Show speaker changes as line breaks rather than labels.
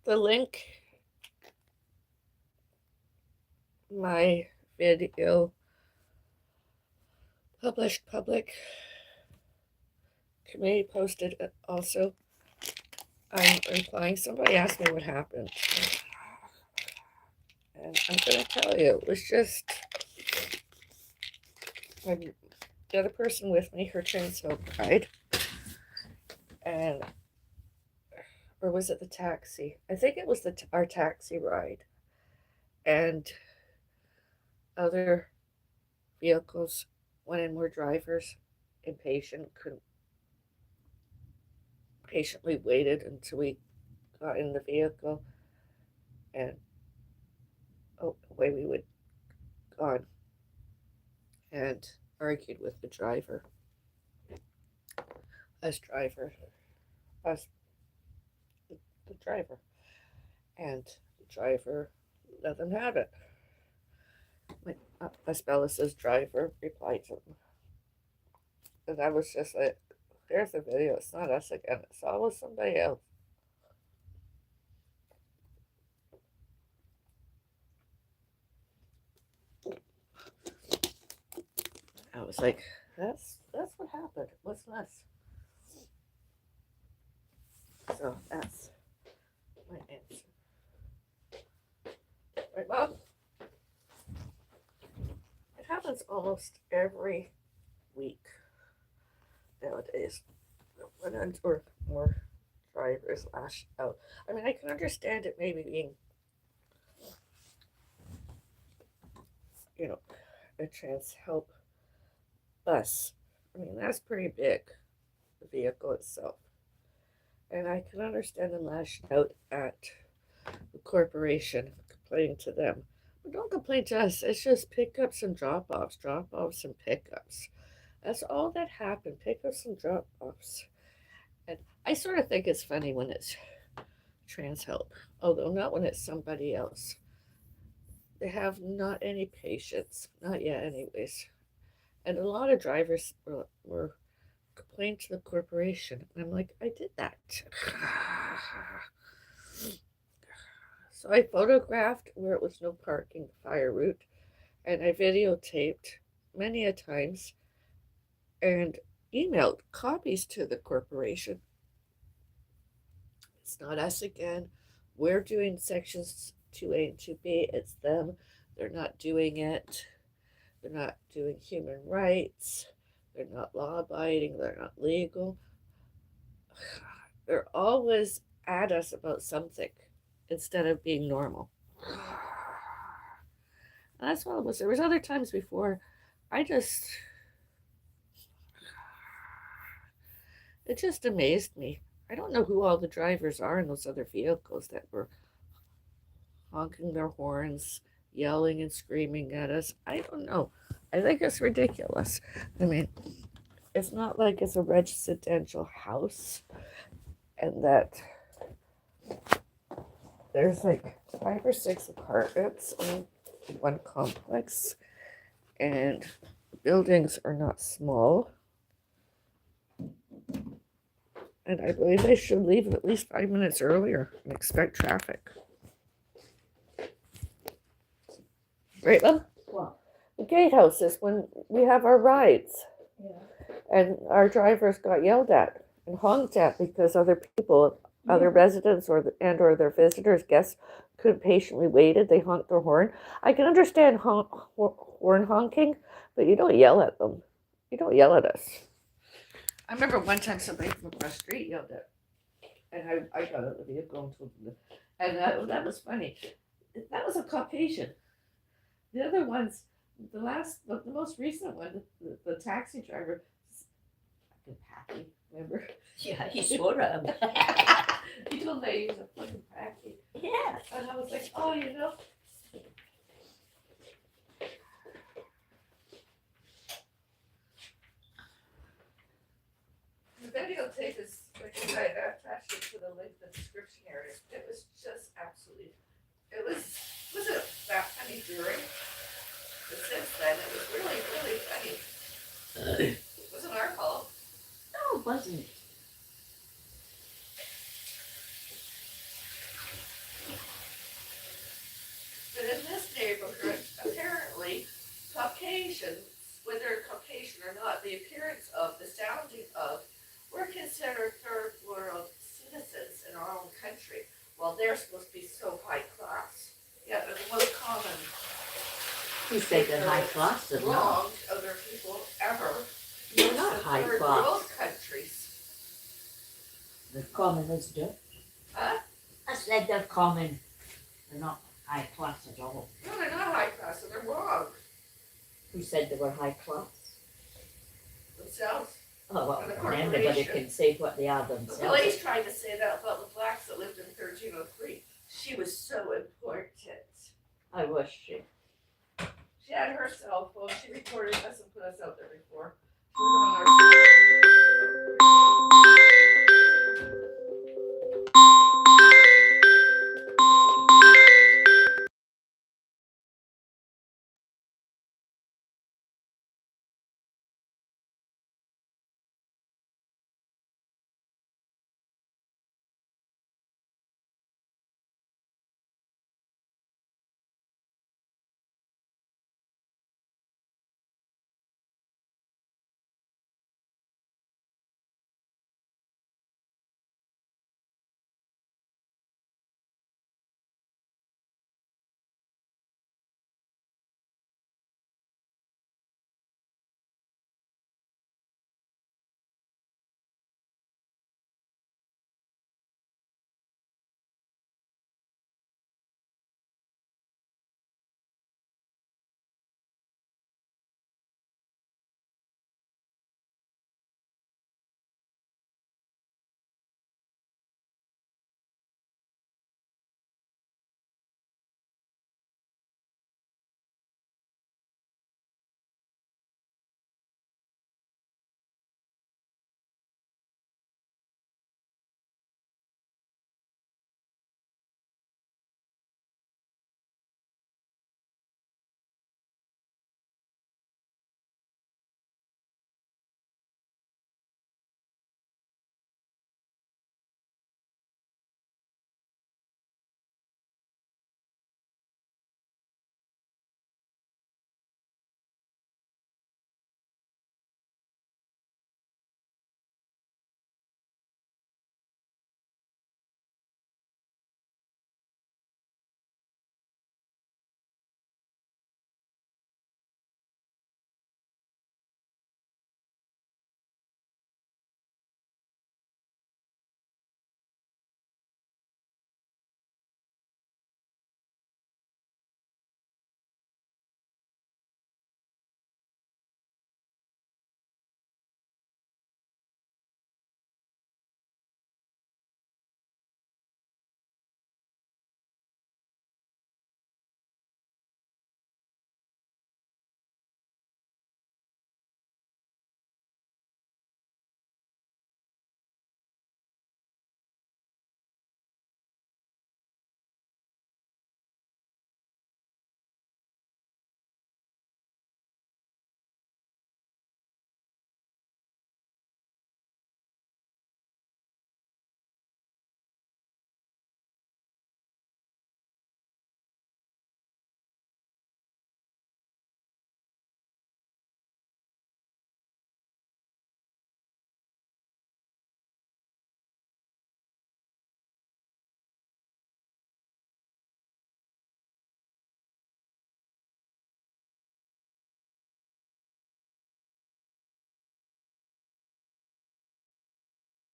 The link, my video, published public, committee posted it also. I'm replying. Somebody asked me what happened. And I'm going to tell you, it was just the other person with me, her transit died. And, or was it the taxi? I think it was our taxi ride. And other vehicles went in were drivers, impatient, couldn't patiently waited until we got in the vehicle and away we would gone and argued with the driver. Us driver. Us the driver. And the driver let them have it. Us Bellis' driver replied to them. And I was just like, there's the video. It's not us again. It's always somebody else. I was like, that's what happened. It wasn't us. So that's my answer. Right, Mom? It happens almost every week nowadays. Or more drivers lash out. I mean, I can understand it maybe being, you know, a trans help bus. I mean, that's pretty big, the vehicle itself. And I can understand them lashing out at the corporation, complaining to them. But don't complain to us. It's just pickups and drop offs and pickups. That's all that happened, pickups and drop offs. And I sort of think it's funny when it's trans help, although not when it's somebody else. They have not any patience, not yet, anyways. And a lot of drivers were complaining to the corporation. And I'm like, I did that. So I photographed where it was no parking fire route, and I videotaped many a times and emailed copies to the corporation. It's not us again. We're doing sections 2A and 2B. It's them. They're not doing it. They're not doing human rights. They're not law abiding. They're not legal. They're always at us about something instead of being normal. And that's what it was. There was other times before I just it just amazed me. I don't know who all the drivers are in those other vehicles that were honking their horns, yelling and screaming at us. I don't know. I think it's ridiculous. I mean, it's not like it's a residential house and that there's like 5 or 6 apartments in one complex, and the buildings are not small. And I believe they should leave at least 5 minutes earlier and expect traffic. Right, Mom?
Well,
The gatehouse is when we have our rides.
yeah.
And our drivers got yelled at and honked at because other people, other residents or their visitors, guests, couldn't patiently waited. They honked their horn. I can understand horn honking, but you don't yell at them. You don't yell at us. I remember one time somebody from across the street yelled at, and I got out of the vehicle and told them, and that was funny. That was a Caucasian. The other ones, the most recent one, the taxi driver, fucking Packy, remember?
Yeah, he swore at him.
He told me he was a fucking Packy.
Yeah.
And I was like, oh, you know. The videotape is, like I said, I attached it to the link, the description area. It was just absolutely, it was it that funny during? But since then, it was really, really funny. It wasn't our fault.
No, it wasn't.
Caucasians, whether Caucasian or not, the appearance of, the sounding of, we're considered third world citizens in our own country, while they're supposed to be so high class. Yeah, they're the most common.
Who said they're high class? They're not.
Wronged other people ever.
They're not
Most of
high
third
class.
world countries.
They're common as dirt.
Huh?
I said they're common. They're not high class at all.
No, they're not high class, and they're wrong
Who said they were high class?
themselves.
Oh, well,
And the
anybody
corporation.
can say what they are
The
themselves.
Bellis tried to say that about the blacks that lived in 1303. She was so important.
I wish she.
She had her cell phone. She recorded us and put us out there before. She was on our